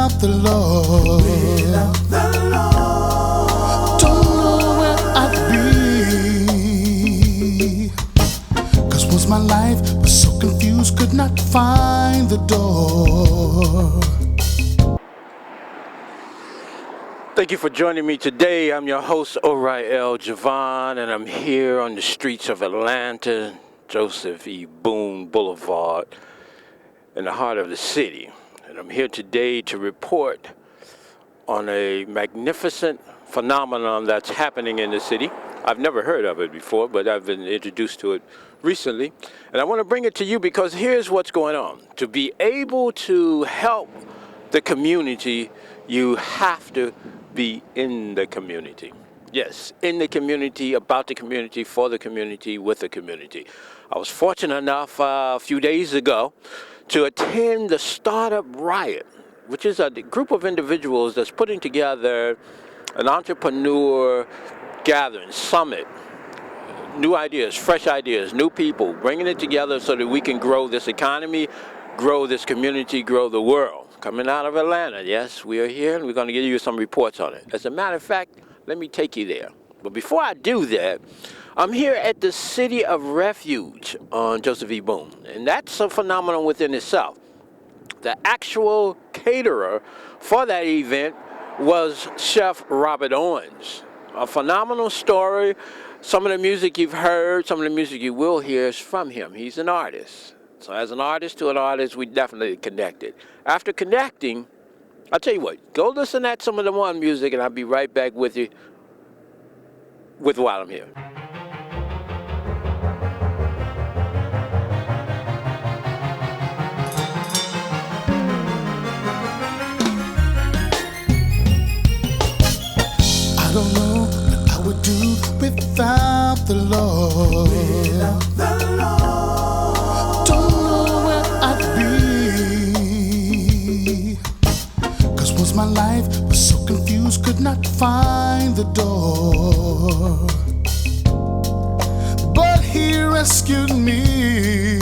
without the Lord, don't know where I'd be. 'Cause once my life was so confused, could not find the door. Thank you for joining me today. I'm your host, Javon, and I'm here on the streets of Atlanta, Joseph E. Boone Boulevard, in the heart of the city. And I'm here today to report on a magnificent phenomenon that's happening in the city. I've never heard of it before, but I've been introduced to it recently. And I want to bring it to you because here's what's going on. To be able to help the community, you have to be in the community. Yes, in the community, about the community, for the community, with the community. I was fortunate enough a few days ago to attend the Startup Riot, which is a group of individuals that's putting together an entrepreneur gathering, summit, new ideas, fresh ideas, new people, bringing it together so that we can grow this economy, grow this community, grow the world. Coming out of Atlanta, yes, we are here, and we're going to give you some reports on it. As a matter of fact, let me take you there. But before I do that, I'm here at the City of Refuge on Joseph E. Boone, and that's a phenomenon within itself. The actual caterer for that event was Chef Robert Owens. A phenomenal story. Some of the music you've heard, some of the music you will hear is from him. He's an artist. So as an artist to an artist, we definitely connected. After connecting, I'll tell you what, go listen at some of the one music and I'll be right back with you while I'm here. I don't know what I would do without the Lord. Don't know where I'd be. 'Cause once my life was so confused, could not find the door. But He rescued me.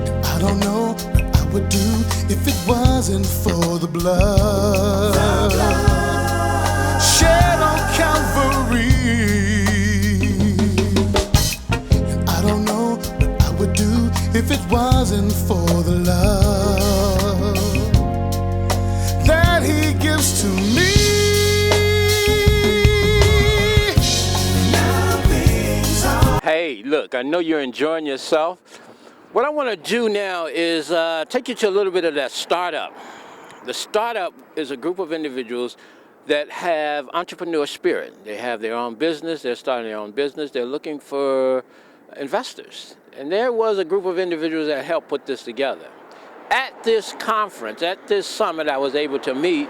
And I don't know what I would do if it wasn't for the blood shed on Calvary. And I don't know what I would do if it wasn't for the love that He gives to me. Hey, look, I know you're enjoying yourself. What I want to do now is take you to a little bit of that startup. The startup is a group of individuals that have entrepreneur spirit. They have their own business, they're starting their own business, they're looking for investors. And there was a group of individuals that helped put this together. At this conference, at this summit, I was able to meet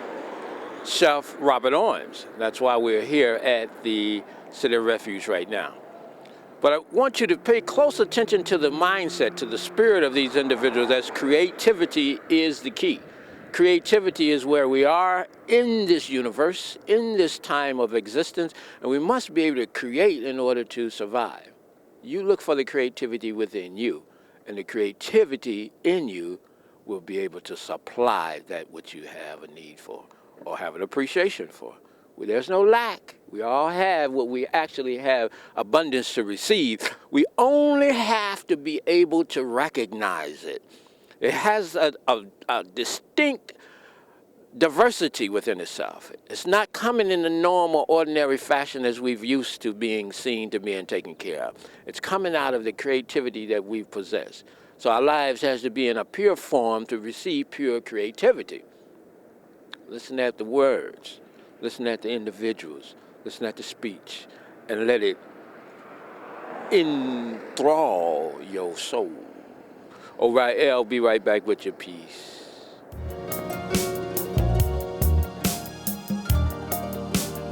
Chef Robert Owens. That's why we're here at the City of Refuge right now. But I want you to pay close attention to the mindset, to the spirit of these individuals, as creativity is the key. Creativity is where we are in this universe, in this time of existence, and we must be able to create in order to survive. You look for the creativity within you, and the creativity in you will be able to supply that which you have a need for or have an appreciation for. Well, there's no lack. We all have what we actually have, abundance to receive. We only have to be able to recognize it. It has a distinct diversity within itself. It's not coming in the normal, ordinary fashion as we've used to being seen, to being taken care of. It's coming out of the creativity that we possess. So our lives has to be in a pure form to receive pure creativity. Listen at the words. Listen at the individuals. Listen at the speech. And let it enthrall your soul. All right, I'll be right back with your piece.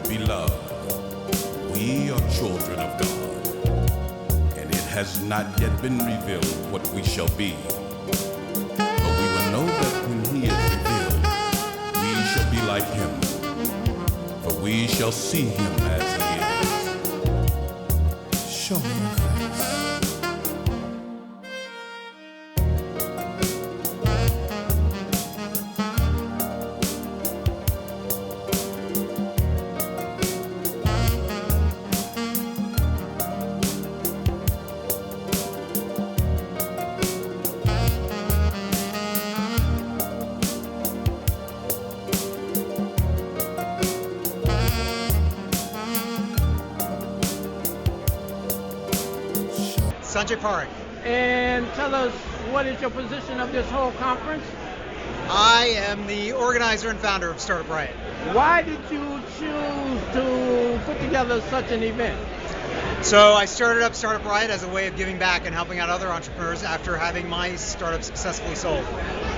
Beloved, we are children of God, and it has not yet been revealed what we shall be. But we will know that when He is revealed, we shall be like Him, for we shall see Him as He is. Show me your face. Sanjay Parekh. And tell us, what is your position of this whole conference? I am the organizer and founder of Startup Riot. Why did you choose to put together such an event? So I started up Startup Riot as a way of giving back and helping out other entrepreneurs after having my startup successfully sold.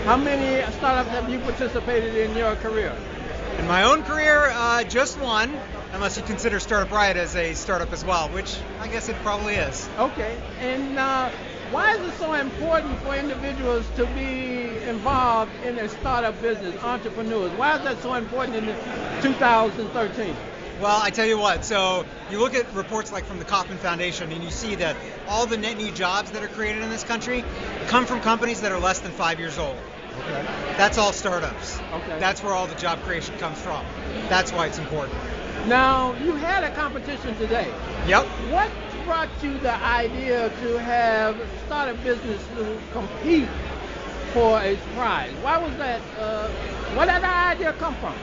How many startups have you participated in your career? In my own career, just one, unless you consider Startup Riot as a startup as well, which I guess it probably is. Okay, and why is it so important for individuals to be involved in a startup business, entrepreneurs? Why is that so important in 2013? Well, I tell you what, so you look at reports like from the Kauffman Foundation and you see that all the net new jobs that are created in this country come from companies that are less than 5 years old. Okay. That's all startups. Okay. That's where all the job creation comes from. That's why it's important. Now, you had a competition today. Yep. What brought you the idea to have startup business to compete for a prize? Why was that? Where did the idea come from?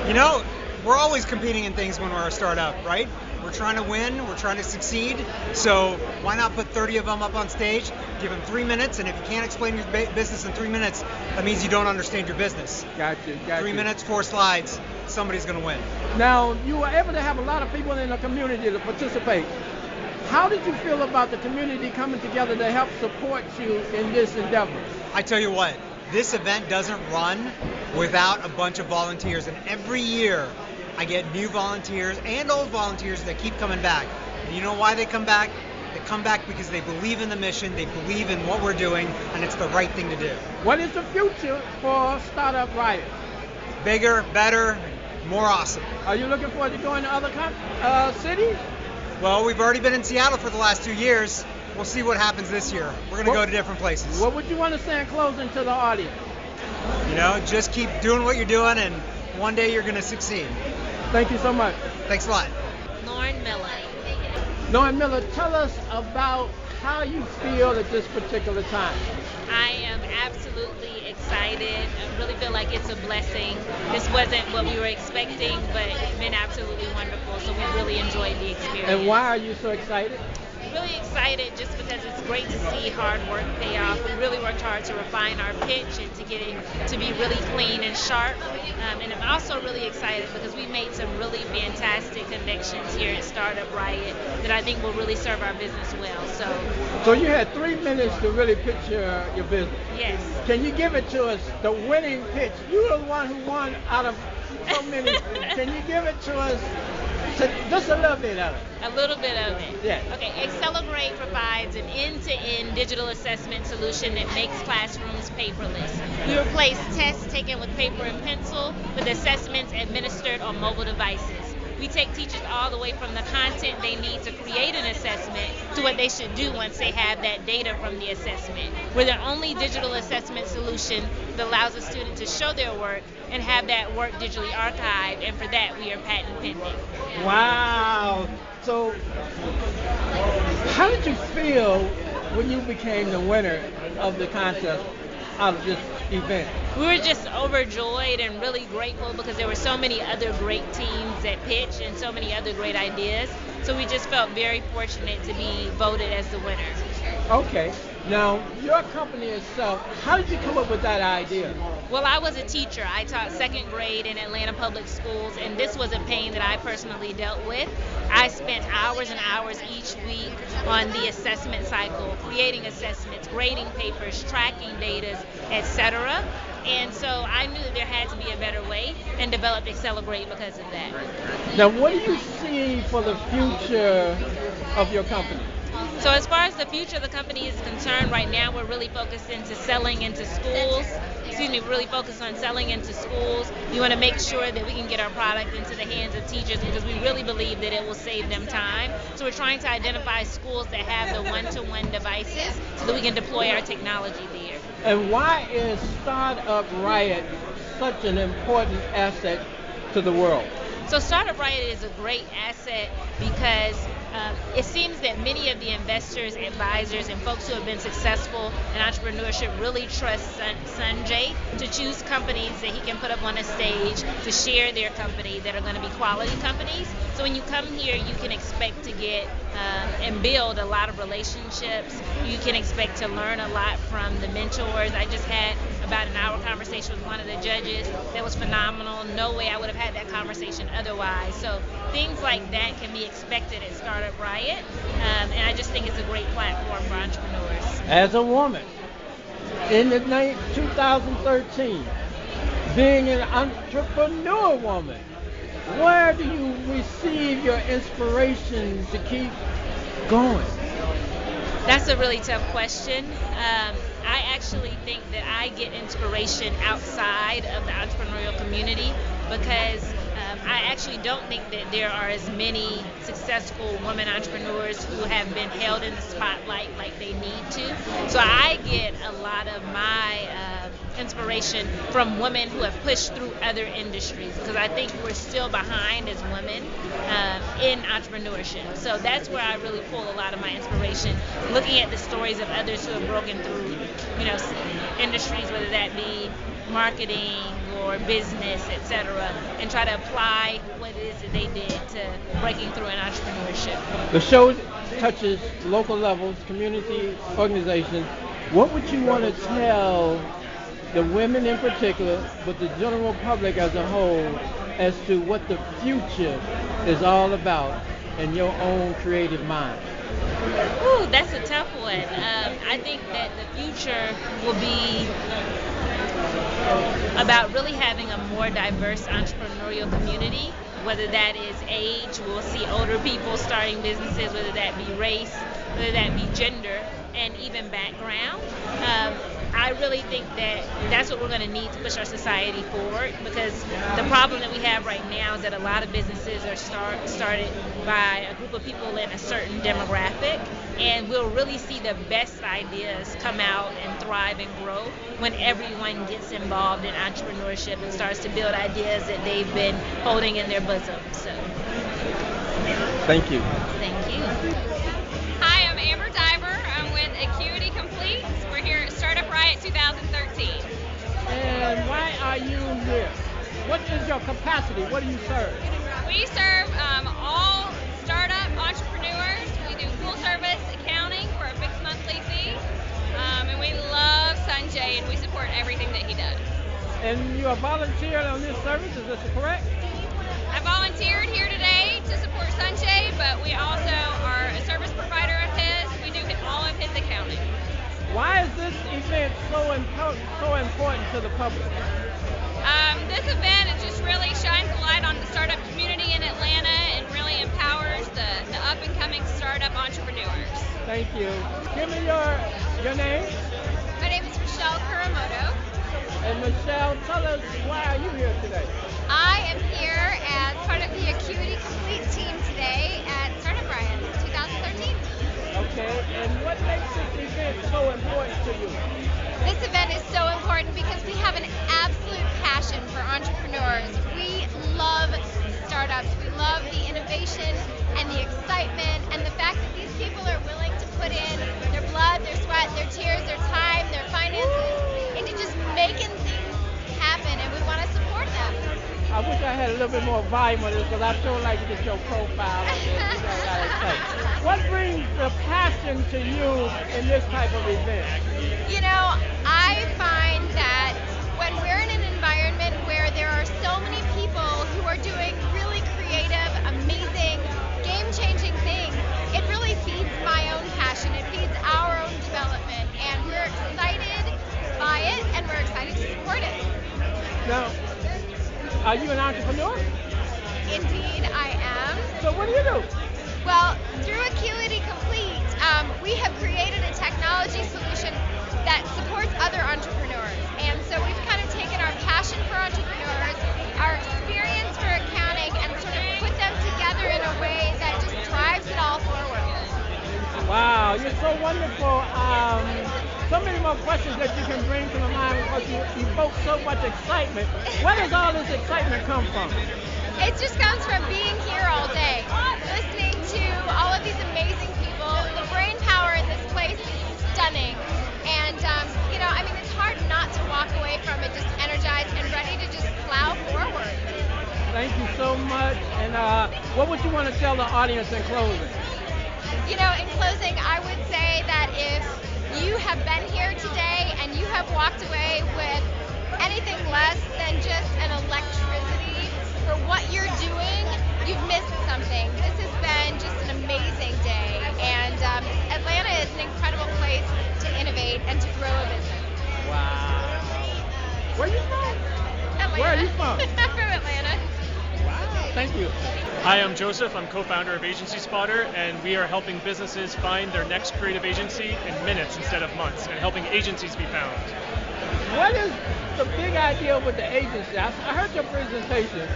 You know, we're always competing in things when we're a startup, right? We're trying to win, we're trying to succeed, so why not put 30 of them up on stage, give them 3 minutes, and if you can't explain your business in 3 minutes, that means you don't understand your business. Gotcha. 3 minutes, 4 slides, somebody's going to win. Now, you were able to have a lot of people in the community to participate. How did you feel about the community coming together to help support you in this endeavor? I tell you what, this event doesn't run without a bunch of volunteers, and every year I get new volunteers and old volunteers that keep coming back. And you know why they come back? They come back because they believe in the mission, they believe in what we're doing, and it's the right thing to do. What is the future for Startup Riot? Bigger, better, more awesome. Are you looking forward to going to other cities? Well, we've already been in Seattle for the last 2 years. We'll see what happens this year. We're going to go to different places. What would you want to say in closing to the audience? You know, just keep doing what you're doing, and one day you're going to succeed. Thank you so much. Thanks a lot. Lauren Miller. Lauren Miller, tell us about how you feel at this particular time. I am absolutely excited. I really feel like it's a blessing. This wasn't what we were expecting, but it's been absolutely wonderful. So we really enjoyed the experience. And why are you so excited? Really excited just because it's great to see hard work pay off. We really worked hard to refine our pitch and to get it to be really clean and sharp. And I'm also really excited because we made some really fantastic connections here at Startup Riot that I think will really serve our business well. So you had 3 minutes to really pitch your business. Yes. Can you give it to us, the winning pitch? You were the one who won out of so many. Can you give it to us? Just a little bit of it. A little bit of it. Yeah. Okay. Accelerate provides an end-to-end digital assessment solution that makes classrooms paperless. We replace tests taken with paper and pencil with assessments administered on mobile devices. We take teachers all the way from the content they need to create an assessment to what they should do once they have that data from the assessment. We're the only digital assessment solution that allows a student to show their work and have that work digitally archived, and for that we are patent pending. Wow. So how did you feel when you became the winner of the contest out of this event? We were just overjoyed and really grateful because there were so many other great teams that pitched and so many other great ideas. So we just felt very fortunate to be voted as the winner. Okay. Now, your company itself, how did you come up with that idea? Well, I was a teacher. I taught second grade in Atlanta Public Schools, and this was a pain that I personally dealt with. I spent hours and hours each week on the assessment cycle, creating assessments, grading papers, tracking data, etc. And so I knew that there had to be a better way and developed Accelerate because of that. Now, what do you see for the future of your company? So as far as the future of the company is concerned, right now we're really focused into selling into schools. Really focused on selling into schools. We want to make sure that we can get our product into the hands of teachers because we really believe that it will save them time. So we're trying to identify schools that have the one-to-one devices so that we can deploy our technology there. And why is Startup Riot such an important asset to the world? So Startup Riot is a great asset because It seems that many of the investors, advisors, and folks who have been successful in entrepreneurship really trust Sanjay to choose companies that he can put up on a stage to share their company that are going to be quality companies. So when you come here, you can expect to get and build a lot of relationships. You can expect to learn a lot from the mentors. I just had about an hour conversation with one of the judges that was phenomenal. No way I would have had that conversation otherwise. So things like that can be expected at Startup Riot, and I just think it's a great platform for entrepreneurs. As a woman, in the 2013, being an entrepreneur woman, where do you receive your inspiration to keep going? That's a really tough question. I actually think that I get inspiration outside of the entrepreneurial community because I actually don't think that there are as many successful women entrepreneurs who have been held in the spotlight like they need to. So I get a lot of my inspiration from women who have pushed through other industries because I think we're still behind as women in entrepreneurship. So that's where I really pull a lot of my inspiration, looking at the stories of others who have broken through, industries, whether that be marketing or business, etc., and try to apply what it is that they did to breaking through in entrepreneurship. The show touches local levels, community organizations. What would you want to tell the women in particular, but the general public as a whole, as to what the future is all about in your own creative mind? Ooh, that's a tough one. I think that the future will be about really having a more diverse entrepreneurial community, whether that is age, we'll see older people starting businesses, whether that be race, whether that be gender, and even background. I really think that that's what we're going to need to push our society forward, because the problem that we have right now is that a lot of businesses are started by a group of people in a certain demographic, and we'll really see the best ideas come out and thrive and grow when everyone gets involved in entrepreneurship and starts to build ideas that they've been holding in their bosom. So, thank you. Thank you. Hi, I'm Amber Diver. I'm with Acuity Complete. We're here at Startup Riot 2013. And why are you here? What is your capacity? What do you serve? We serve all startup entrepreneurs. We do full service accounting for a fixed monthly fee. And we love Sanjay and we support everything that he does. And you are volunteering on this service, is this correct? I volunteered here today to support Sanjay, but we also are a service provider of his. We do all of his accounting. Why is this event so important to the public? This event, it just really shines a light on the startup community in Atlanta and really empowers the up-and-coming startup entrepreneurs. Thank you. Give me your name. My name is Michelle Kuramoto. And Michelle, tell us, why are you here today? I am here as part of the Acuity Complete team today at Startup Riot 2013. Okay, and what makes this event so important to you? This event is so important because we have an absolute passion for entrepreneurs. We love startups. We love the innovation and the excitement and the fact that these people are willing to put in their blood, their sweat, their tears, their time, their finances into just making things happen, and we want to support them. I wish I had a little bit more volume on this because I sure like to get your profile on this. What brings the passion to you in this type of event? I find that when we're in an environment where there are so many people who are doing really creative, amazing, game-changing things, it really feeds my own passion. It feeds our own development, and we're excited by it, and we're excited to support it. Now, are you an entrepreneur? Indeed, I am. So what do you do? Well, through Acuity Complete, we have created a technology solution that supports other entrepreneurs. And so we've kind of taken our passion for entrepreneurs, our experience for accounting, and sort of put them together in a way that just drives it all forward. Wow, you're so wonderful. So many more questions that you can bring to my mind because you evoke so much excitement. Where does all this excitement come from? It just comes from being here all day, listening to all of these amazing people. The brain power in this place is stunning. And, it's hard not to walk away from it just energized and ready to just plow forward. Thank you so much. And what would you want to tell the audience in closing? In closing, I would say that if you have been here today and you have walked away with anything less than just an electricity for what you're doing, you've missed something. This has been just an amazing day, and Atlanta is an incredible place to innovate and to grow a business. Wow. Where are you from? Atlanta. Where are you from? I'm from Atlanta. Wow. Thank you. Hi, I'm Joseph. I'm co-founder of Agency Spotter, and we are helping businesses find their next creative agency in minutes instead of months, and helping agencies be found. What is the big idea with the agency? I heard your presentation.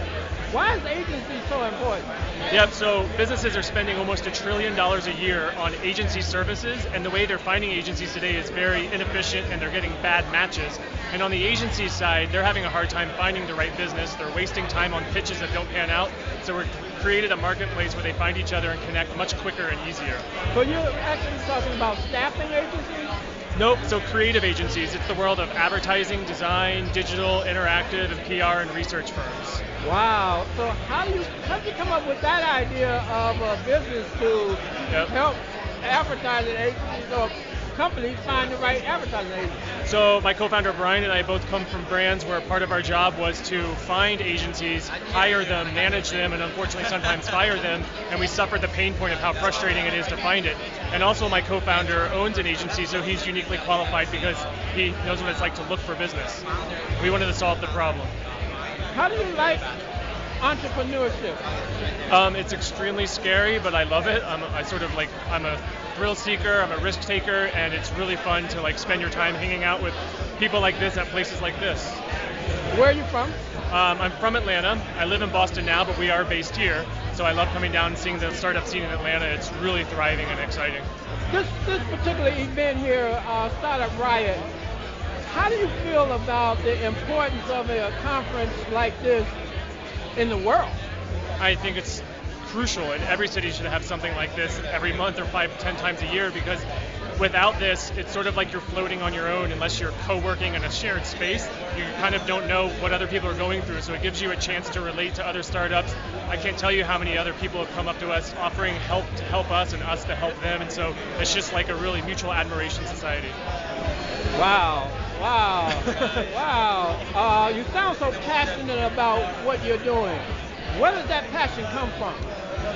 Why is agency so important? Yep, so businesses are spending almost $1 trillion a year on agency services, and the way they're finding agencies today is very inefficient, and they're getting bad matches. And on the agency side, they're having a hard time finding the right business. They're wasting time on pitches that don't pan out. So we're created a marketplace where they find each other and connect much quicker and easier. So you're actually talking about staffing agencies? Nope, so creative agencies. It's the world of advertising, design, digital, interactive, and PR and research firms. Wow. So how did you come up with that idea of a business to help advertising agencies or companies find the right advertising agency? So my co-founder Brian and I both come from brands where part of our job was to find agencies, hire them, manage them, and unfortunately sometimes fire them, and we suffered the pain point of how frustrating it is to find it. And also my co-founder owns an agency, so he's uniquely qualified because he knows what it's like to look for business. We wanted to solve the problem. How do you like entrepreneurship? It's extremely scary, but I love it. I'm a thrill seeker, I'm a risk taker, and it's really fun to spend your time hanging out with people like this at places like this. Where are you from? I'm from Atlanta. I live in Boston now, but we are based here. So I love coming down and seeing the startup scene in Atlanta. It's really thriving and exciting. This particular event here, Startup Riot, how do you feel about the importance of a conference like this in the world? I think it's crucial, and every city should have something like this every month or 5-10 times a year, because without this, it's sort of like you're floating on your own unless you're co-working in a shared space. You kind of don't know what other people are going through, so it gives you a chance to relate to other startups. I can't tell you how many other people have come up to us offering help to help us and us to help them, and so it's just like a really mutual admiration society. Wow. Wow. You sound so passionate about what you're doing. Where does that passion come from?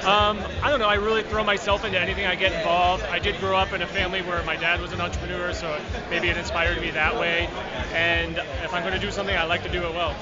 I don't know. I really throw myself into anything I get involved. I did grow up in a family where my dad was an entrepreneur, so maybe it inspired me that way. And if I'm going to do something, I like to do it well.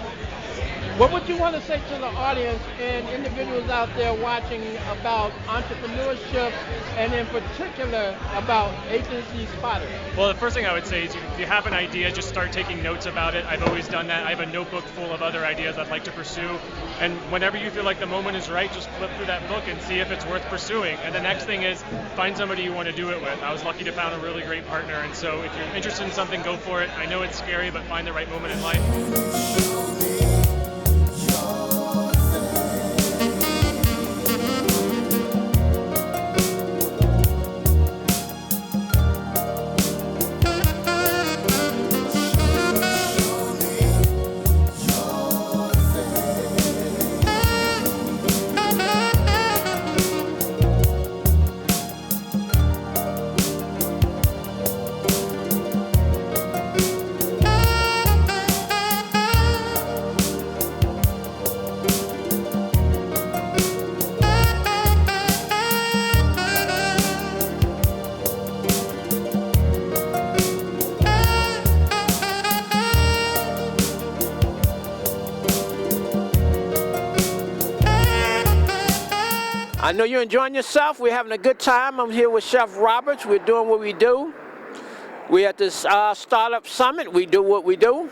What would you want to say to the audience and individuals out there watching about entrepreneurship and in particular about Agency Spotter? Well, the first thing I would say is if you have an idea, just start taking notes about it. I've always done that. I have a notebook full of other ideas I'd like to pursue. And whenever you feel like the moment is right, just flip through that book and see if it's worth pursuing. And the next thing is find somebody you want to do it with. I was lucky to find a really great partner. And so if you're interested in something, go for it. I know it's scary, but find the right moment in life. I know you're enjoying yourself. We're having a good time. I'm here with Chef Roberts. We're doing what we do. We're at this Startup Summit. We do what we do.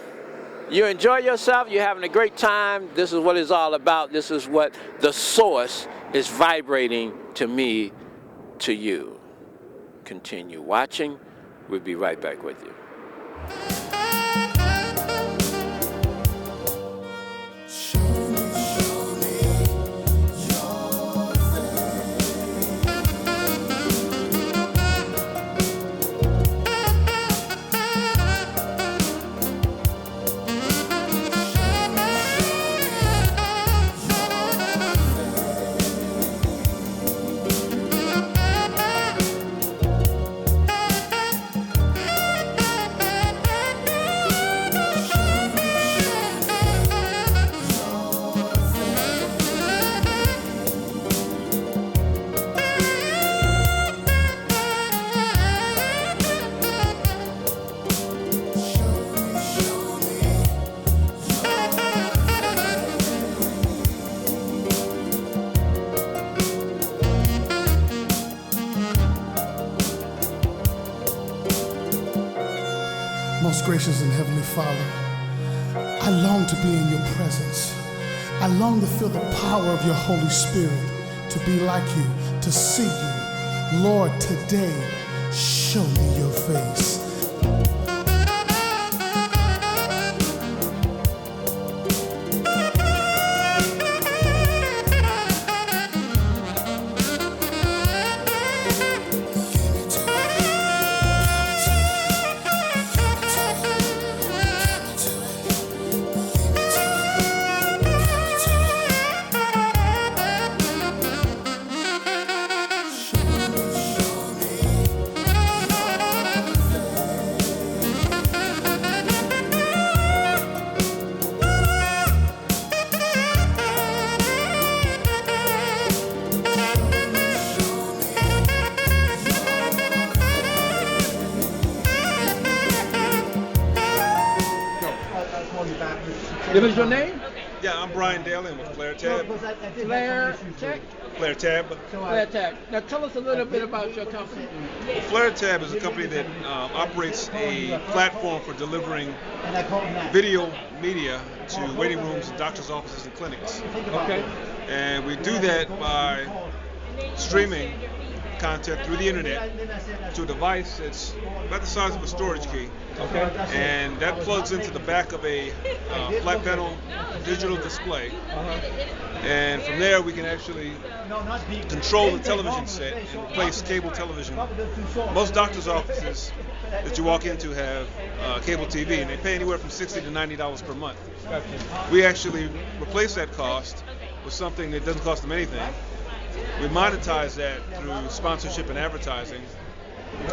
You enjoy yourself. You're having a great time. This is what it's all about. This is what the source is vibrating to me, to you. Continue watching. We'll be right back with you. Show me, gracious and heavenly Father, I long to be in your presence. I long to feel the power of your Holy Spirit, to be like you, to see you. Lord, today, show me your face. Give us your name. Yeah, I'm Brian Daly. I'm with Flair Tab. Flair Tech. Flair Tab. Flair Tech. Now tell us a little bit about your company. Well, Flair Tab is a company that operates a platform for delivering video media to waiting rooms, doctors' offices, and clinics. Okay. And we do that by streaming content through the internet to a device that's about the size of a storage key. Okay. And that plugs into the back of a flat panel digital display. And from there we can actually control the television set and replace cable television. Most doctors' offices that you walk into have cable TV, and they pay anywhere from $60 to $90 per month. We actually replace that cost with something that doesn't cost them anything. We monetize that through sponsorship and advertising.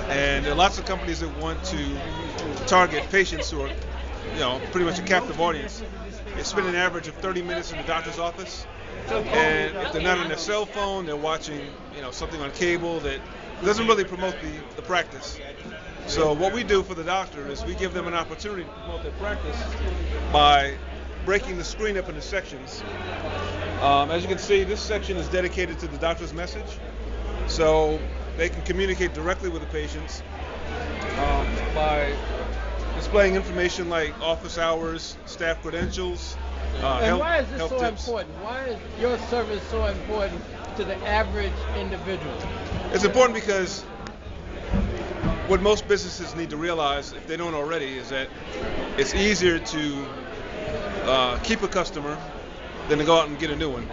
And there are lots of companies that want to target patients who are, pretty much a captive audience. They spend an average of 30 minutes in the doctor's office, and if they're not on their cell phone, they're watching, something on cable that doesn't really promote the practice. So what we do for the doctor is we give them an opportunity to promote their practice by breaking the screen up into sections. As you can see, this section is dedicated to the doctor's message, so they can communicate directly with the patients by displaying information like office hours, staff credentials, and why is this so tips. important? Why is your service so important to the average individual? It's important because what most businesses need to realize, if they don't already, is that it's easier to keep a customer than to go out and get a new one.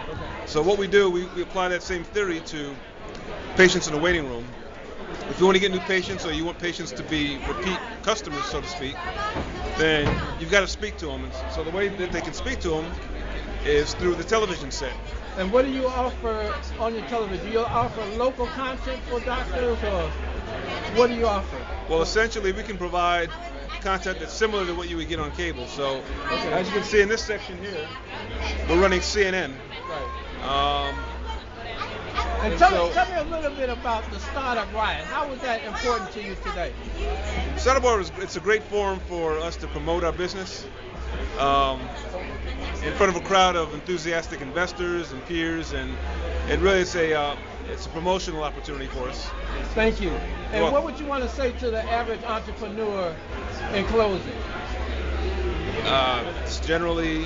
So what we do, we apply that same theory to patients in the waiting room. If you want to get new patients, or you want patients to be repeat customers, so to speak, then you've got to speak to them. And so the way that they can speak to them is through the television set. And what do you offer on your television? Do you offer local content for doctors, or what do you offer? Well, essentially, we can provide content that's similar to what you would get on cable. So, as you can see in this section here, we're running CNN. Right. And tell me a little bit about the Startup Riot. How was that important to you today? Startup Riot, it's a great forum for us to promote our business in front of a crowd of enthusiastic investors and peers, and it really is it's a promotional opportunity for us. Thank you. And what would you want to say to the average entrepreneur in closing? It's generally,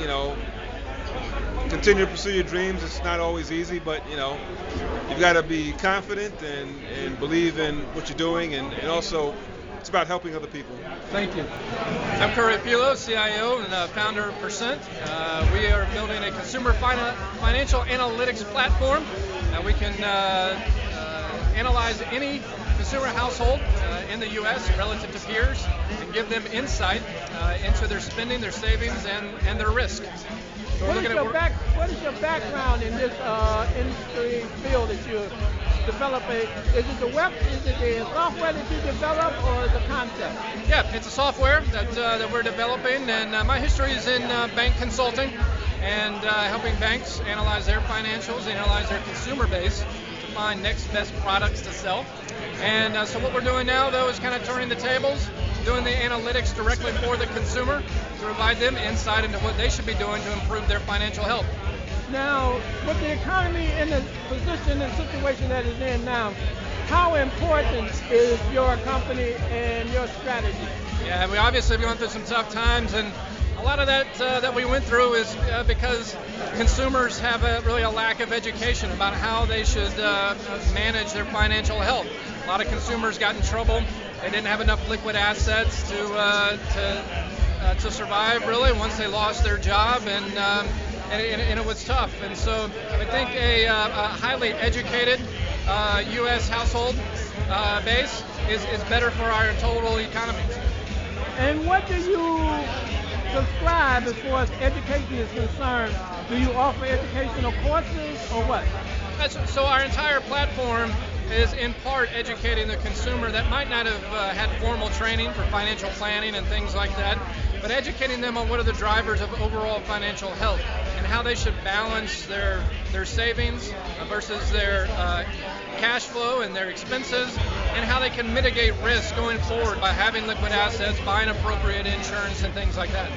continue to pursue your dreams. It's not always easy, but you've got to be confident and believe in what you're doing, and also it's about helping other people. Thank you. I'm Curry Pilo, CIO and founder of Percent. We are building a consumer financial analytics platform. We can analyze any consumer household in the U.S. relative to peers and give them insight into their spending, their savings, and their risk. So what is your background in this industry field that you're developing? Is it the software that you develop, or the concept? Yeah, it's a software that we're developing, and my history is in bank consulting and helping banks analyze their financials, analyze their consumer base to find next best products to sell. And so what we're doing now, though, is kind of turning the tables, doing the analytics directly for the consumer to provide them insight into what they should be doing to improve their financial health. Now, with the economy in the position and situation that it's in now, how important is your company and your strategy? Yeah, we obviously went through some tough times, and a lot of that we went through is because consumers have really a lack of education about how they should manage their financial health. A lot of consumers got in trouble. They didn't have enough liquid assets to survive really once they lost their job, and it was tough. And so I think a highly educated U.S. household base is better for our total economy. And what do you subscribe as far as education is concerned? Do you offer educational courses or what? So our entire platform is in part educating the consumer that might not have had formal training for financial planning and things like that, but educating them on what are the drivers of overall financial health and how they should balance their savings versus their cash flow and their expenses, and how they can mitigate risk going forward by having liquid assets, buying appropriate insurance and things like that.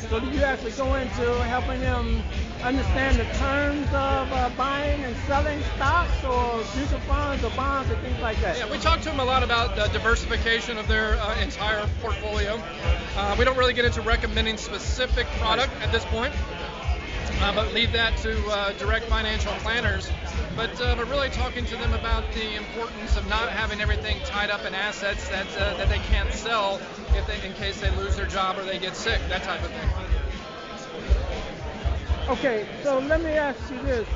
So do you actually go into helping them understand the terms of buying and selling stocks or mutual funds or bonds and things like that? Yeah, we talk to them a lot about diversification of their entire portfolio. We don't really get into recommending specific product at this point, but leave that to direct financial planners. But really talking to them about the importance of not having everything tied up in assets that they can't sell in case they lose their job or they get sick, that type of thing. Okay, so let me ask you this.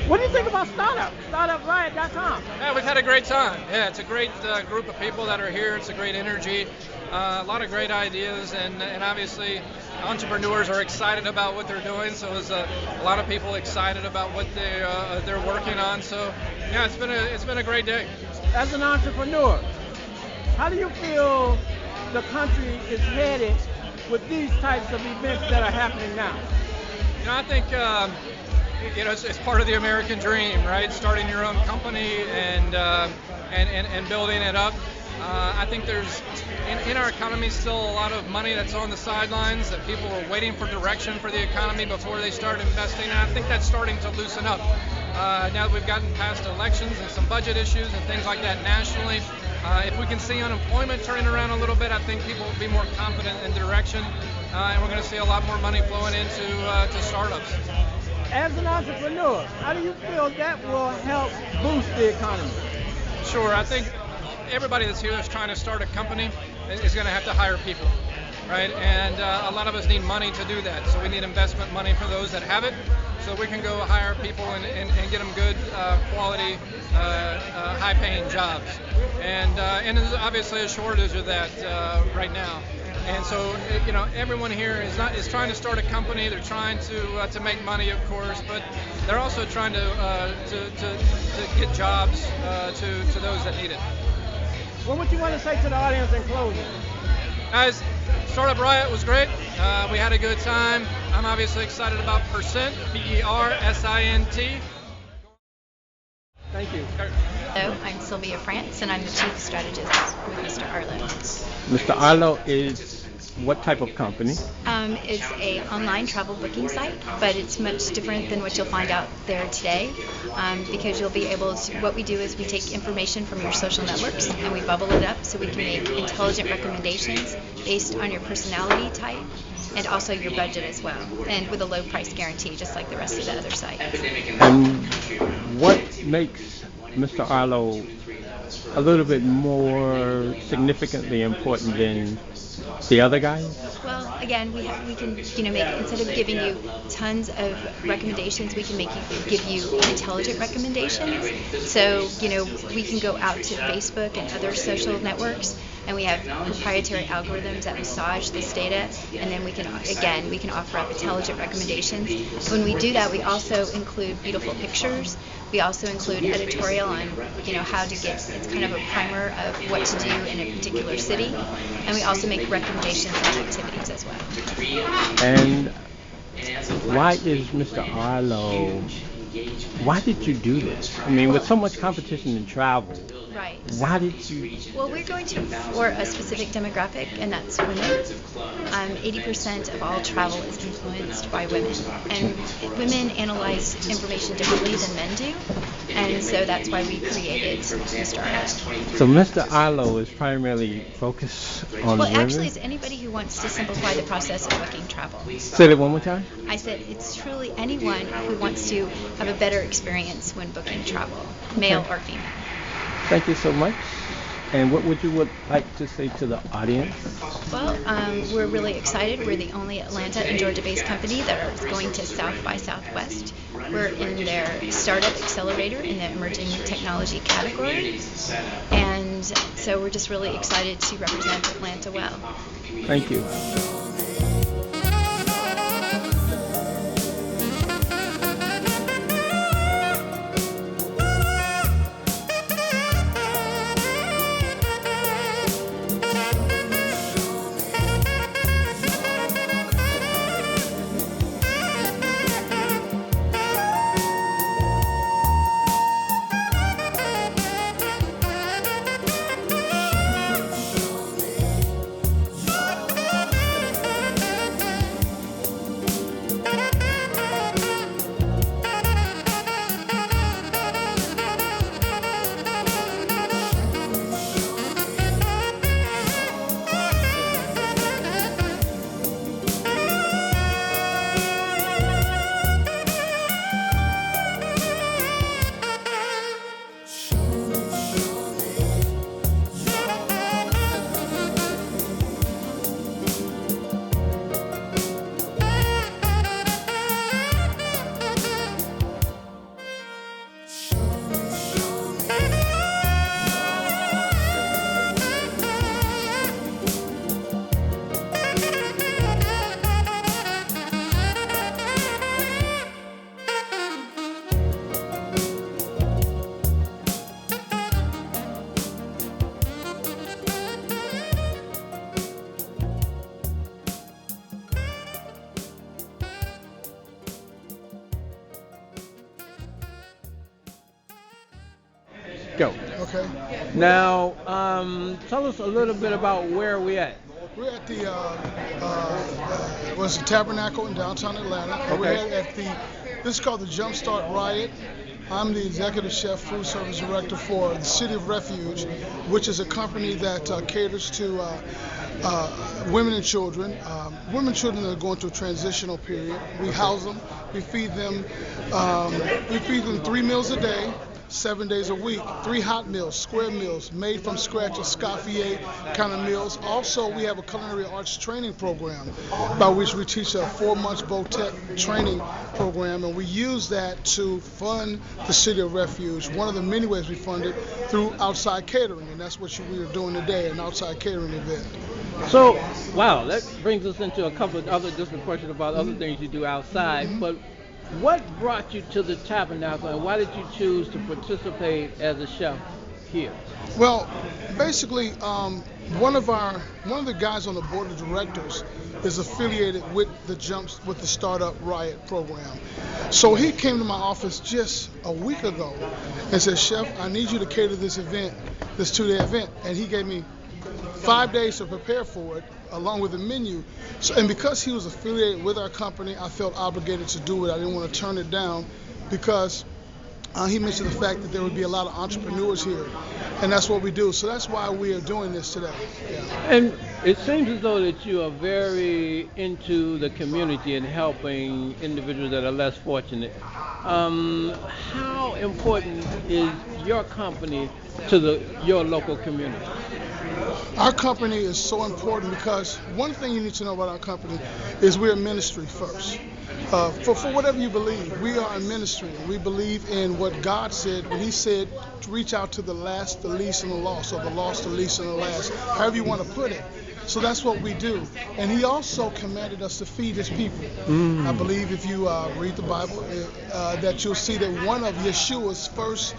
What do you think about StartupRiot.com? Yeah, we've had a great time. Yeah, it's a great group of people that are here. It's a great energy, a lot of great ideas, and obviously entrepreneurs are excited about what they're doing. So there's a lot of people excited about what they're working on. So yeah, it's been a great day. As an entrepreneur, how do you feel the country is headed with these types of events that are happening now? You know, I think it's part of the American dream, right? Starting your own company and building it up. I think there's in our economy still a lot of money that's on the sidelines, that people are waiting for direction for the economy before they start investing, and I think that's starting to loosen up. Now that we've gotten past elections and some budget issues and things like that nationally, if we can see unemployment turning around a little bit, I think people will be more confident in the direction, and we're going to see a lot more money flowing into to startups. As an entrepreneur, how do you feel that will help boost the economy? Sure, I think everybody that's here that's trying to start a company is going to have to hire people, right? And a lot of us need money to do that, so we need investment money for those that have it, so we can go hire people and get them good quality, high-paying jobs. And there's obviously a shortage of that right now. And so, everyone here is trying to start a company. They're trying to make money, of course, but they're also trying to get jobs to those that need it. What would you want to say to the audience in closing? Guys, Startup Riot was great. We had a good time. I'm obviously excited about Percent, Persint. Thank you. Hello, I'm Sylvia France, and I'm the Chief Strategist with Mr. Arlo. Mr. Arlo is what type of company? It's an online travel booking site, but it's much different than what you'll find out there today, because you'll be able to, what we do is we take information from your social networks and we bubble it up so we can make intelligent recommendations based on your personality type and also your budget as well, and with a low price guarantee, just like the rest of the other sites. And what makes Mr. Arlo a little bit more significantly important than the other guys? Well, again, we can, make, instead of giving you tons of recommendations, we can give you intelligent recommendations. So, we can go out to Facebook and other social networks, and we have proprietary algorithms that massage this data, and then we can offer up intelligent recommendations. When we do that, we also include beautiful pictures. We also include editorial on, how to get, it's kind of a primer of what to do in a particular city, and we also make recommendations on activities as well. And why is Mr. Arlo, why did you do this? I mean, with so much competition in travel, right. Why did you? Well, we're going for a specific demographic, and that's women. 80% of all travel is influenced by women, and women analyze information differently than men do. And so that's why we created the startup. So Mr. Ilo is primarily focused on Well, women? actually, it's anybody who wants to simplify the process of booking travel. Say that one more time. I said it's truly anyone who wants to have a better experience when booking travel, male or female. Thank you so much. And what would you like to say to the audience? Well, we're really excited. We're the only Atlanta and Georgia-based company that is going to South by Southwest. We're in their Startup Accelerator in the Emerging Technology category. And so we're just really excited to represent Atlanta well. Thank you. Go. Okay. Now, tell us a little bit about where we at. We're at the the Tabernacle in downtown Atlanta. Okay. We're at this is called the Jumpstart Riot. I'm the executive chef, food service director for the City of Refuge, which is a company that caters to women and children. Women and children that are going through a transitional period. We house them. We feed them. We feed them 3 meals a day, 7 days a week, 3 hot meals, square meals, made from scratch, escoffier kind of meals. Also, we have a culinary arts training program by which we teach a 4-month Botech training program, and we use that to fund the City of Refuge. One of the many ways we fund it through outside catering, and that's what we are doing today, an outside catering event. So, wow, that brings us into a couple of other different questions about other things you do outside, but what brought you to the Tabernacle, and why did you choose to participate as a chef here? Well, basically, one of the guys on the board of directors is affiliated with the Startup Riot program. So he came to my office just a week ago and said, "Chef, I need you to cater this event, this 2-day event," and he gave me 5 days to prepare for it, along with the menu. So, and because he was affiliated with our company, I felt obligated to do it. I didn't want to turn it down because he mentioned the fact that there would be a lot of entrepreneurs here, and that's what we do. So that's why we are doing this today. Yeah. And it seems as though that you are very into the community and helping individuals that are less fortunate. How important is your company to your local community? Our company is so important because one thing you need to know about our company is we're a ministry first. For whatever you believe, we are a ministry. We believe in what God said when He said, reach out to the last, the least, and the lost, or the lost, the least, and the last, however you want to put it. So that's what we do. And He also commanded us to feed His people. I believe if you read the Bible, that you'll see that one of Yeshua's first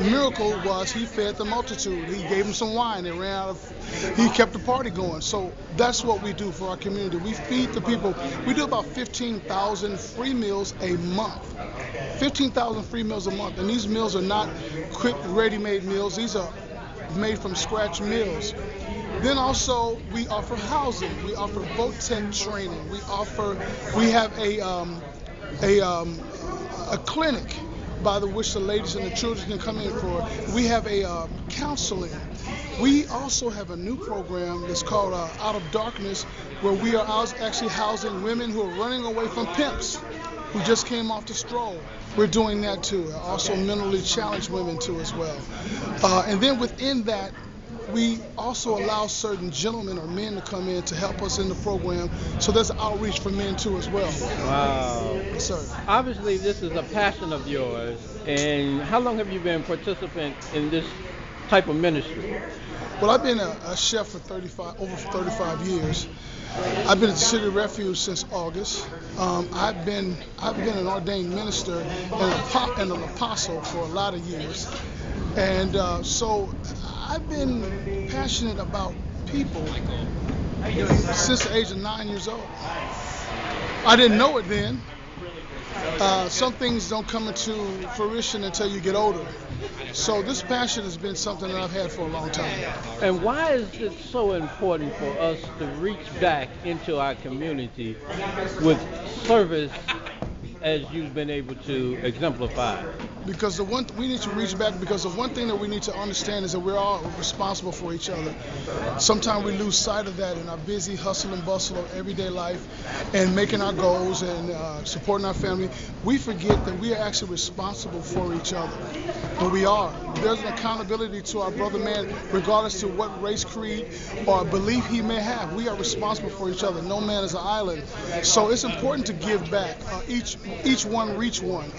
miracle was He fed the multitude. He gave them some wine. He kept the party going. So that's what we do for our community. We feed the people. We do about 15,000 free meals a month. 15,000 free meals a month. And these meals are not quick, ready-made meals. These are made from scratch meals. Then also we offer housing. We offer Botech training. We have a clinic by which the ladies and the children can come in for. We have a counseling. We also have a new program that's called Out of Darkness, where we are actually housing women who are running away from pimps, who just came off the stroll. We're doing that too. Also mentally challenged women too as well. And then within that, we also allow certain gentlemen or men to come in to help us in the program. So there's outreach for men too as well. Wow. Yes, sir. Obviously, this is a passion of yours. And how long have you been a participant in this type of ministry? Well, I've been a chef for over 35 years. I've been at the City of Refuge since August. I've been an ordained minister and an apostle for a lot of years. And so I've been passionate about people since the age of 9 years old. I didn't know it then. Some things don't come into fruition until you get older. So this passion has been something that I've had for a long time. And why is it so important for us to reach back into our community with service as you've been able to exemplify? Because we need to reach back, because the one thing that we need to understand is that we're all responsible for each other. Sometimes we lose sight of that in our busy hustle and bustle of everyday life and making our goals and supporting our family. We forget that we are actually responsible for each other. And we are. There's an accountability to our brother man, regardless to what race, creed, or belief he may have. We are responsible for each other. No man is an island. So it's important to give back. Each one reach one.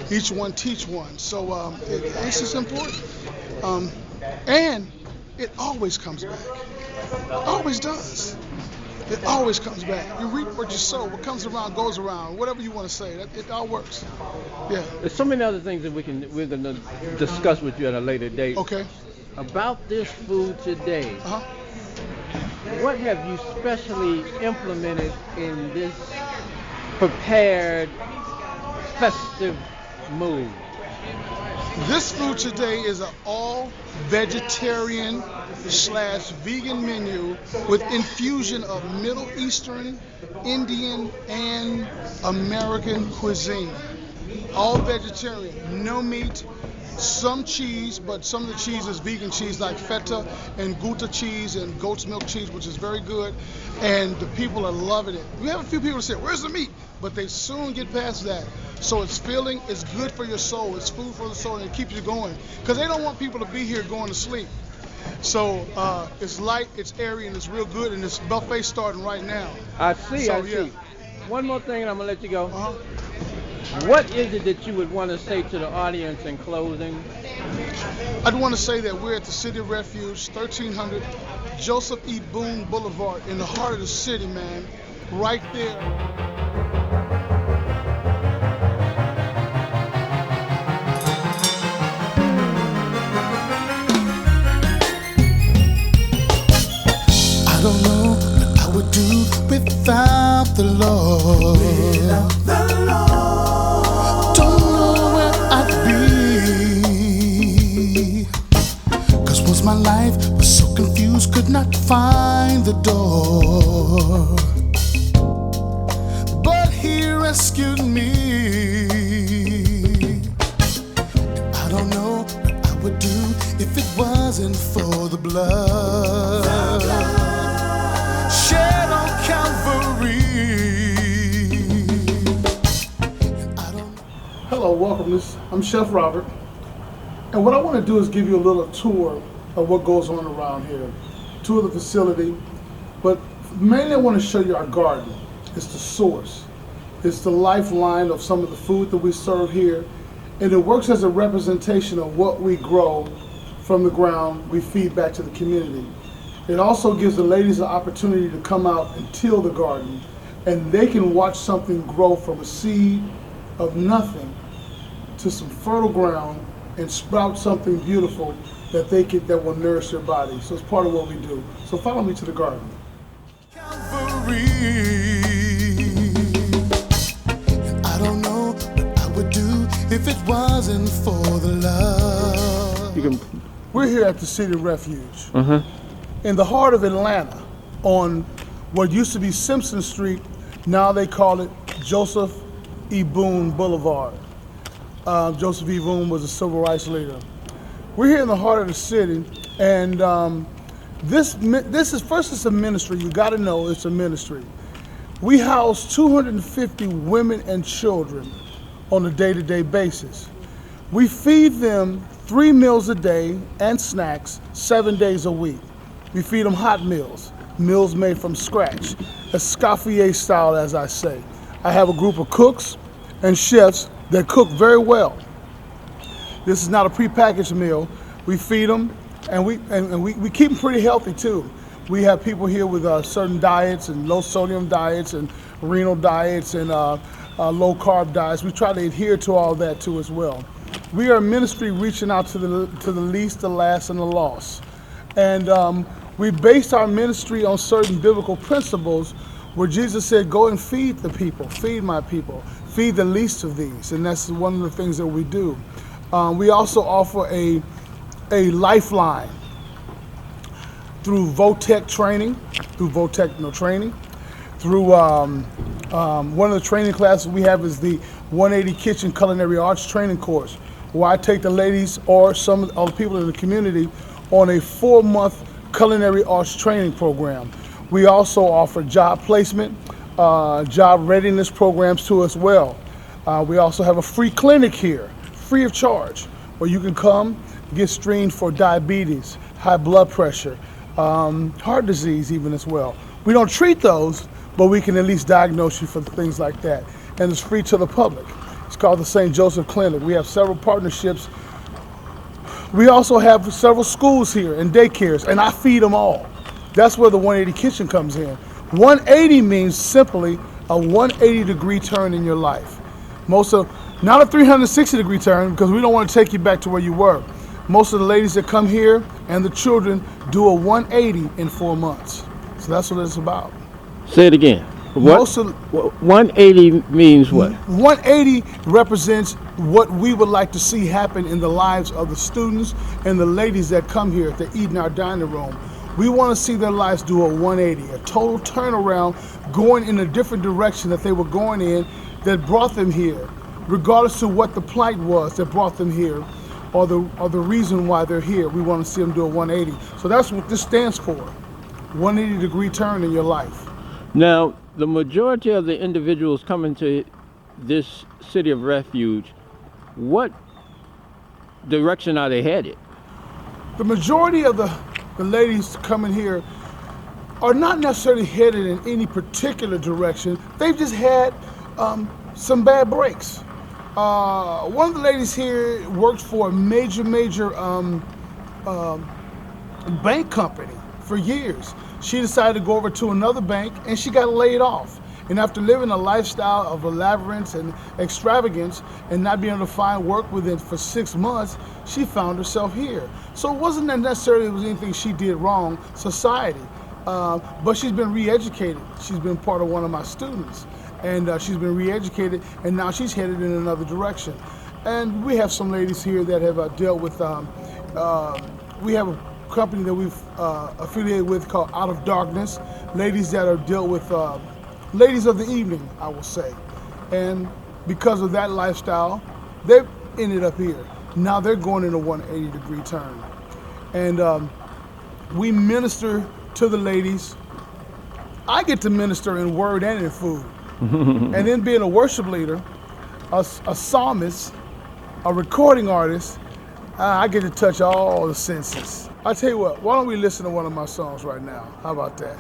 Each one teach one. So it's just important. And it always comes back. It always does. It always comes back. You reap what you sow. What comes around goes around. Whatever you want to say, it all works. Yeah. There's so many other things that we're going to discuss with you at a later date. Okay. About this food today. Uh-huh. What have you specially implemented in this prepared festive mood? This food today is an all vegetarian / vegan menu with infusion of Middle Eastern, Indian, and American cuisine. All vegetarian, no meat, some cheese, but some of the cheese is vegan cheese like feta and Gouda cheese and goat's milk cheese, which is very good, and the people are loving it. We have a few people that say, "Where's the meat?" But they soon get past that. So it's filling, it's good for your soul, it's food for the soul, and it keeps you going. Because they don't want people to be here going to sleep. So it's light, it's airy, and it's real good, and this buffet starting right now. I see. Yeah. One more thing, and I'm going to let you go. Uh-huh. What is it that you would want to say to the audience in closing? I'd want to say that we're at the City of Refuge, 1300 Joseph E. Boone Boulevard, in the heart of the city, man. Right there. I don't know what I would do without the Lord. Without the Lord. Don't know where I'd be. 'Cause once my life was so confused, could not find the door. But He rescued me. And I don't know what I would do if it wasn't for the blood. Shed on Calvary. Hello, welcome. I'm Chef Robert. And what I want to do is give you a little tour of what goes on around here. Tour the facility. But mainly I want to show you our garden. It's the source. It's the lifeline of some of the food that we serve here. And it works as a representation of what we grow from the ground, we feed back to the community. It also gives the ladies an opportunity to come out and till the garden, and they can watch something grow from a seed of nothing to some fertile ground and sprout something beautiful that will nourish their body. So it's part of what we do. So follow me to the garden. Calvary. And I don't know what I would do if it wasn't for the love. We're here at the City of Refuge. In the heart of Atlanta, on what used to be Simpson Street, now they call it Joseph E. Boone Boulevard. Joseph E. Boone was a civil rights leader. We're here in the heart of the city, and this is first. It's a ministry. You got to know it's a ministry. We house 250 women and children on a day-to-day basis. We feed them 3 meals a day and snacks 7 days a week. We feed them hot meals made from scratch, Escoffier style, as I say. I have a group of cooks and chefs that cook very well. This is not a prepackaged meal. We feed them, and we keep them pretty healthy too. We have people here with certain diets and low sodium diets and renal diets and low carb diets. We try to adhere to all that too as well. We are a ministry reaching out to the least, the last, and the lost. And we based our ministry on certain biblical principles where Jesus said, go and feed the people, feed my people, feed the least of these. And that's one of the things that we do. We also offer a lifeline through VOTEC training, through one of the training classes we have is the 180 Kitchen Culinary Arts Training Course, where I take the ladies or some of the people in the community on a 4-month culinary arts training program. We also offer job placement, job readiness programs too as well. We also have a free clinic here, free of charge, where you can come get screened for diabetes, high blood pressure, heart disease even as well. We don't treat those, but we can at least diagnose you for things like that. And it's free to the public. It's called the St. Joseph Clinic. We have several partnerships. We also have several schools here and daycares, and I feed them all. That's where the 180 Kitchen comes in. 180 means simply a 180-degree turn in your life. Not a 360-degree turn, because we don't want to take you back to where you were. Most of the ladies that come here and the children do a 180 in 4 months. So that's what it's about. Say it again. What? 180 means what? 180 represents what we would like to see happen in the lives of the students and the ladies that come here to eat in our dining room. We want to see their lives do a 180, a total turnaround, going in a different direction that they were going in that brought them here, regardless of what the plight was that brought them here or the reason why they're here. We want to see them do a 180. So that's what this stands for, 180-degree turn in your life. Now, the majority of the individuals coming to this city of refuge, what direction are they headed? The majority of the ladies coming here are not necessarily headed in any particular direction. They've just had some bad breaks. One of the ladies here worked for a major bank company for years. She decided to go over to another bank and she got laid off. And after living a lifestyle of elaborance and extravagance and not being able to find work within for 6 months, she found herself here. So it wasn't that necessarily it was anything she did wrong, society, but she's been re-educated. She's been part of one of my students, and she's been re-educated, and now she's headed in another direction. And we have some ladies here that have dealt with, we have a company that we've affiliated with called Out of Darkness, ladies that are dealt with ladies of the evening, I will say. And because of that lifestyle, they've ended up here. Now they're going in a 180-degree turn. And we minister to the ladies. I get to minister in word and in food. And then being a worship leader, a psalmist, a recording artist, I get to touch all the senses. I tell you what, why don't we listen to one of my songs right now? How about that?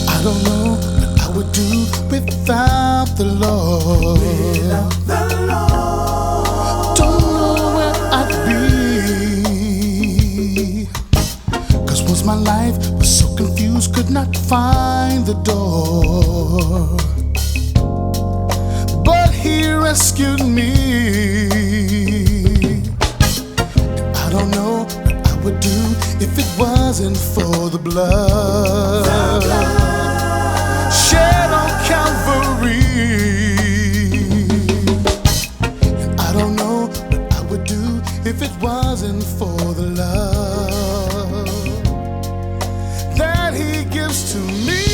I don't know what I would do without the Lord. Without the Lord. Don't know where I'd be. 'Cause once my life was so confused, could not find the door. But He rescued me. I don't know what I would do if it wasn't for the blood. Shed on Calvary. And I don't know what I would do If it wasn't for the love that he gives to me,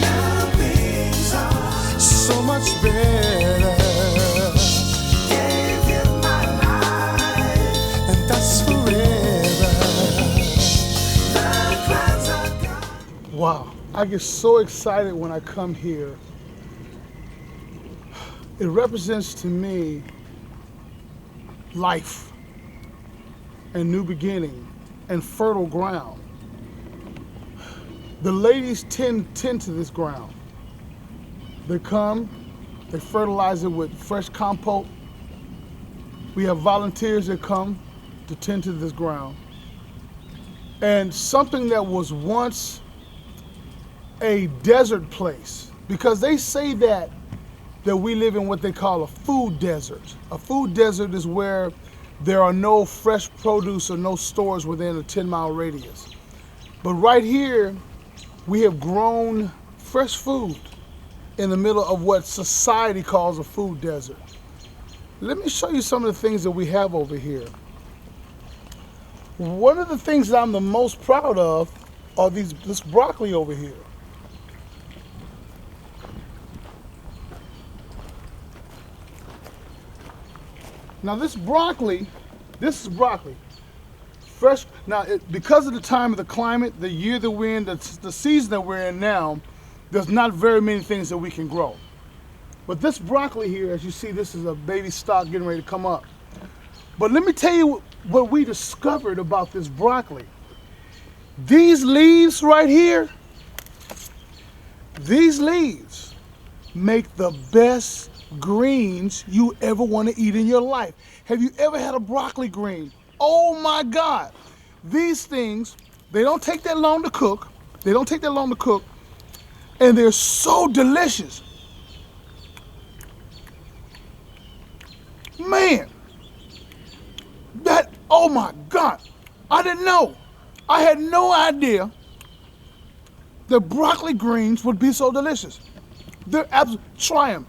now things are so much better. Gave him my life, and that's forever. The clouds are gone. Wow, I get so excited when I come here. It represents to me life and new beginning and fertile ground. The ladies tend to this ground. They come, they fertilize it with fresh compost. We have volunteers that come to tend to this ground. And something that was once a desert place, because they say that we live in what they call a food desert. A food desert is where there are no fresh produce or no stores within a 10-mile radius. But right here, we have grown fresh food in the middle of what society calls a food desert. Let me show you some of the things that we have over here. One of the things that I'm the most proud of are this broccoli over here. Now this is broccoli, fresh. Now because of the time of the climate, the year that we're in, the season that we're in now, there's not very many things that we can grow. But this broccoli here, as you see, this is a baby stalk getting ready to come up. But let me tell you what we discovered about this broccoli. These leaves right here, these leaves make the best greens you ever want to eat in your life. Have you ever had a broccoli green? Oh my God. These things, they don't take that long to cook. And they're so delicious. Man, oh my God. I didn't know. I had no idea that broccoli greens would be so delicious. They're absolutely, try them.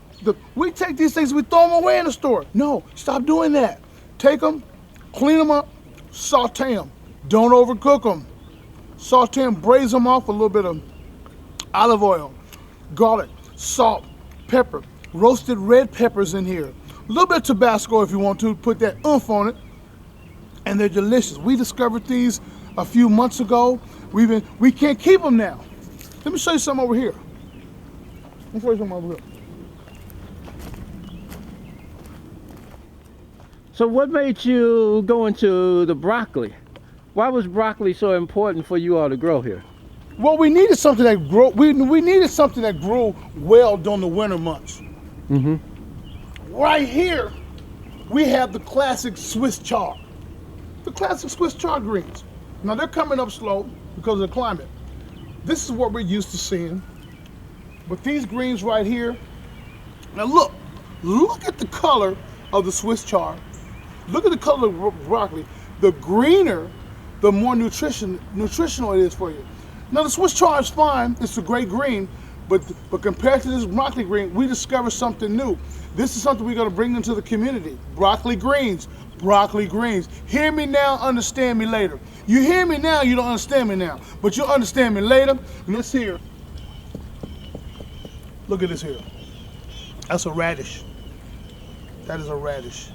We take these things, we throw them away in the store. No, stop doing that. Take them, clean them up, saute them. Don't overcook them. Saute them, braise them off with a little bit of olive oil, garlic, salt, pepper, roasted red peppers in here. A little bit of Tabasco if you want to, put that oomph on it, and they're delicious. We discovered these a few months ago. We can't keep them now. Let me show you some over here. Let me show you some over here. So what made you go into the broccoli? Why was broccoli so important for you all to grow here? Well, we needed something that grew. We needed something that grew well during the winter months. Mm-hmm. Right here, we have the classic Swiss chard. The classic Swiss chard greens. Now they're coming up slow because of the climate. This is what we're used to seeing. But these greens right here. Now look at the color of the Swiss chard. Look at the color of broccoli. The greener, the more nutritional it is for you. Now the Swiss chard is fine, it's a great green, but compared to this broccoli green, we discovered something new. This is something we're gonna bring into the community. Broccoli greens. Hear me now, understand me later. You hear me now, you don't understand me now, but you'll understand me later. And this here, look at this here. That's a radish. That is a radish.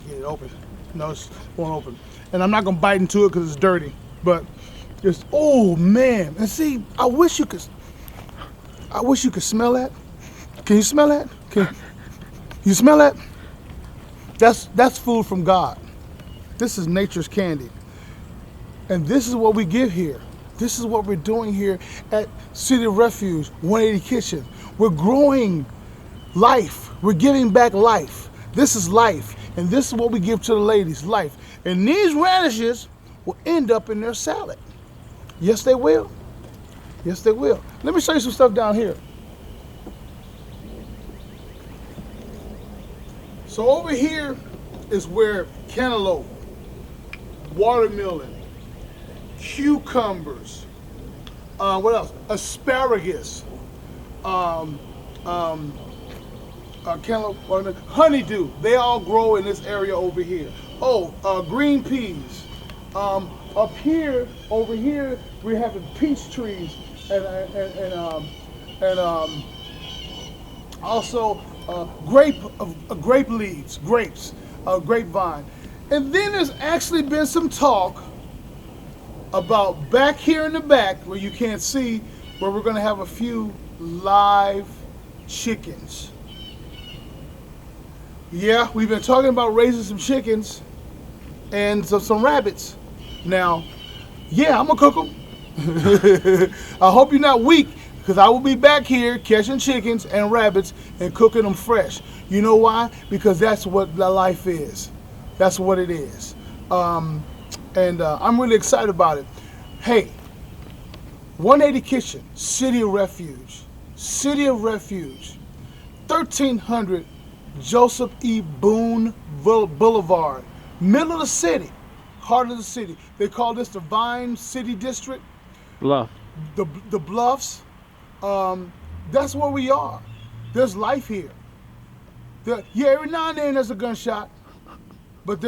Get it open. No, it won't open. And I'm not gonna bite into it because it's dirty. But just, oh man. And see, I wish you could smell that. Can you smell that? Can you smell that? That's food from God. This is nature's candy. And this is what we give here. This is what we're doing here at City of Refuge, 180 Kitchen. We're growing life. We're giving back life. This is life. And this is what we give to the ladies, life. And these radishes will end up in their salad. Yes, they will. Yes, they will. Let me show you some stuff down here. So over here is where cantaloupe, watermelon, cucumbers, what else? Asparagus, cantaloupe, honeydew. They all grow in this area over here. Oh, green peas. Up here, over here, we're having peach trees and also grape leaves, grapes, grapevine. And then there's actually been some talk about back here in the back where you can't see, where we're going to have a few live chickens. Yeah, we've been talking about raising some chickens and some rabbits. Now, yeah, I'm gonna cook them. I hope you're not weak, because I will be back here catching chickens and rabbits and cooking them fresh. You know why? Because that's what the life is. That's what it is. I'm really excited about it. Hey, 180 Kitchen, City of Refuge. City of Refuge, 1300 Joseph E. Boone Boulevard, middle of the city, heart of the city. They call this the Vine City District. Bluff. The Bluffs. That's where we are. There's life here. Yeah, every now and then there's a gunshot, but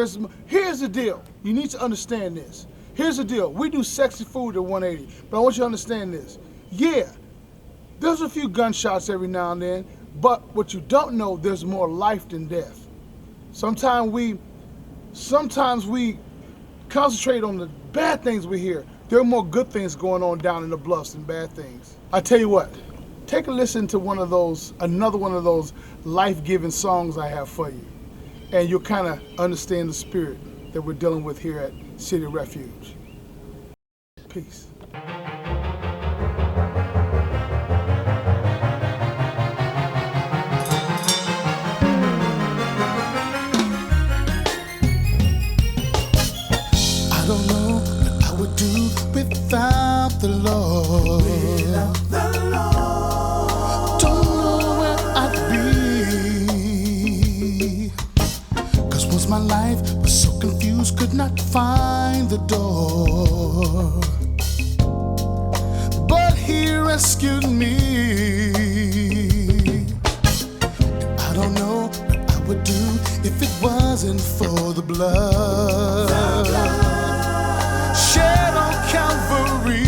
here's the deal. You need to understand this. Here's the deal. We do sexy food at 180, but I want you to understand this. Yeah, there's a few gunshots every now and then, but what you don't know, there's more life than death. Sometimes we concentrate on the bad things we hear. There are more good things going on down in the Bluffs than bad things. I tell you what, take a listen to another one of those life-giving songs I have for you, and you'll kind of understand the spirit that we're dealing with here at City Refuge. Peace. I don't know what I would do without the Lord. Without the Lord. Don't know where I'd be. 'Cause once my life was so confused, could not find the door. But He rescued me. I don't know what I would do if it wasn't for the blood. Shed on Calvary.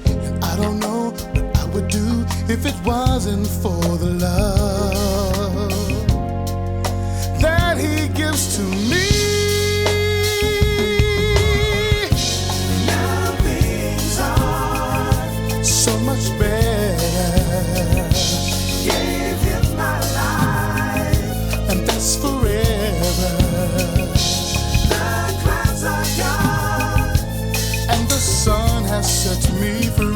And I don't know what I would do if it wasn't for the love that He gives to me. Now things are so much better. Gave Him my life, and that's forever. And the sun has set me free.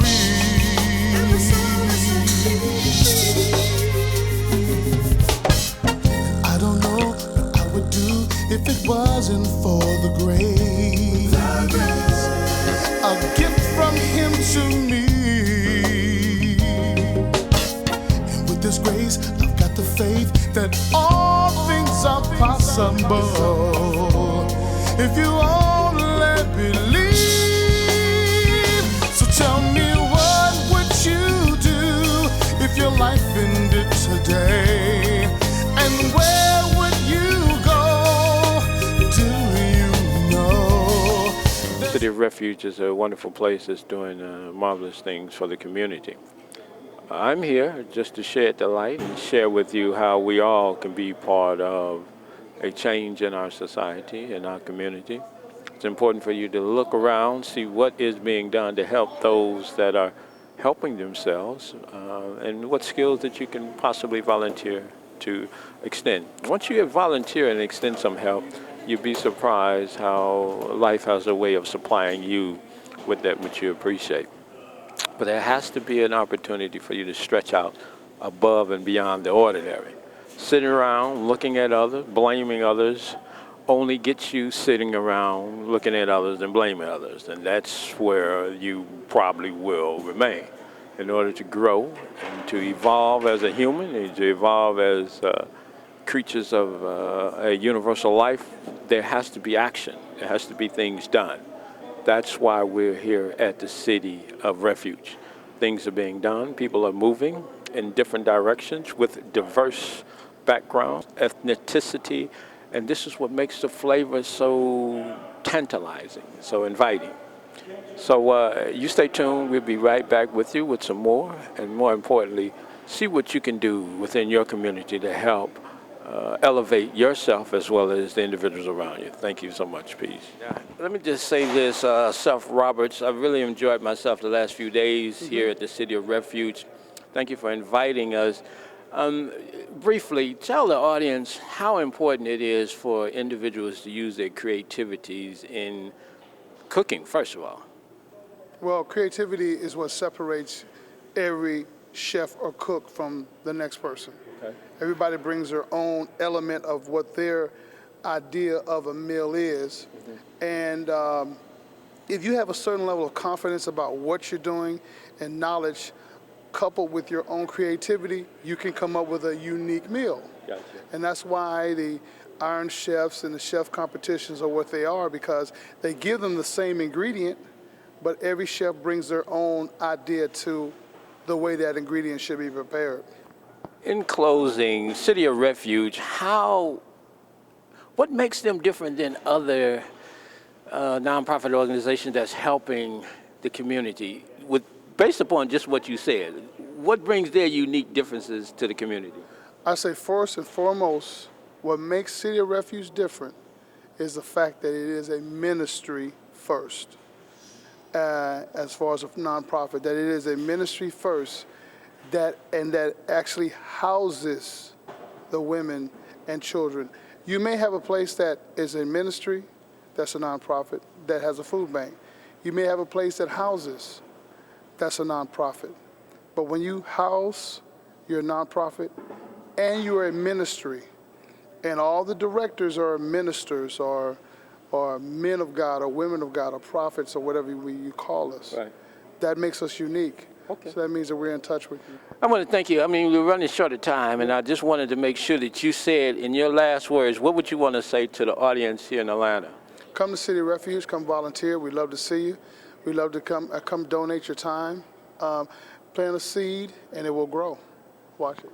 I don't know what I would do if it wasn't for the grace. A gift from Him to me. And with this grace, I've got the faith that all things are possible. If you only believe. So tell me, what would you do if your life ended today? And where would you go? Do you know? City of Refuge is a wonderful place that's doing marvelous things for the community. I'm here just to shed the light and share with you how we all can be part of a change in our society, in our community. It's important for you to look around, see what is being done to help those that are helping themselves, and what skills that you can possibly volunteer to extend. Once you volunteer and extend some help, you'd be surprised how life has a way of supplying you with that which you appreciate. But there has to be an opportunity for you to stretch out above and beyond the ordinary. Sitting around looking at others, blaming others, only gets you sitting around looking at others and blaming others. And that's where you probably will remain. In order to grow and to evolve as a human, and to evolve as creatures of a universal life, there has to be action. There has to be things done. That's why we're here at the City of Refuge. Things are being done, people are moving, in different directions with diverse backgrounds, ethnicity, and this is what makes the flavor so tantalizing, so inviting. So you stay tuned. We'll be right back with you with some more, and more importantly, see what you can do within your community to help elevate yourself as well as the individuals around you. Thank you so much. Peace. Let me just say this, Seth Roberts. I've really enjoyed myself the last few days here at the City of Refuge. Thank you for inviting us. Briefly, tell the audience how important it is for individuals to use their creativities in cooking, first of all. Well, creativity is what separates every chef or cook from the next person. Okay. Everybody brings their own element of what their idea of a meal is. And if you have a certain level of confidence about what you're doing and knowledge coupled with your own creativity, you can come up with a unique meal. Gotcha. And that's why the Iron Chefs and the chef competitions are what they are, because they give them the same ingredient, but every chef brings their own idea to the way that ingredient should be prepared. In closing, City of Refuge, what makes them different than other nonprofit organizations that's helping the community? Based upon just what you said, what brings their unique differences to the community? I say first and foremost, what makes City of Refuge different is the fact that it is a ministry first. As far as a nonprofit, that it is a ministry first, that actually houses the women and children. You may have a place that is a ministry, that's a nonprofit, that has a food bank. You may have a place that houses, that's a nonprofit. But when you house your nonprofit and you're a ministry, and all the directors are ministers or men of God or women of God or prophets or whatever you call us, right, that makes us unique. Okay. So that means that we're in touch with you. I want to thank you. I mean, we're running short of time, and I just wanted to make sure that you said in your last words, what would you want to say to the audience here in Atlanta? Come to City Refuge, come volunteer. We'd love to see you. We'd love to come donate your time. Plant a seed, and it will grow. Watch it.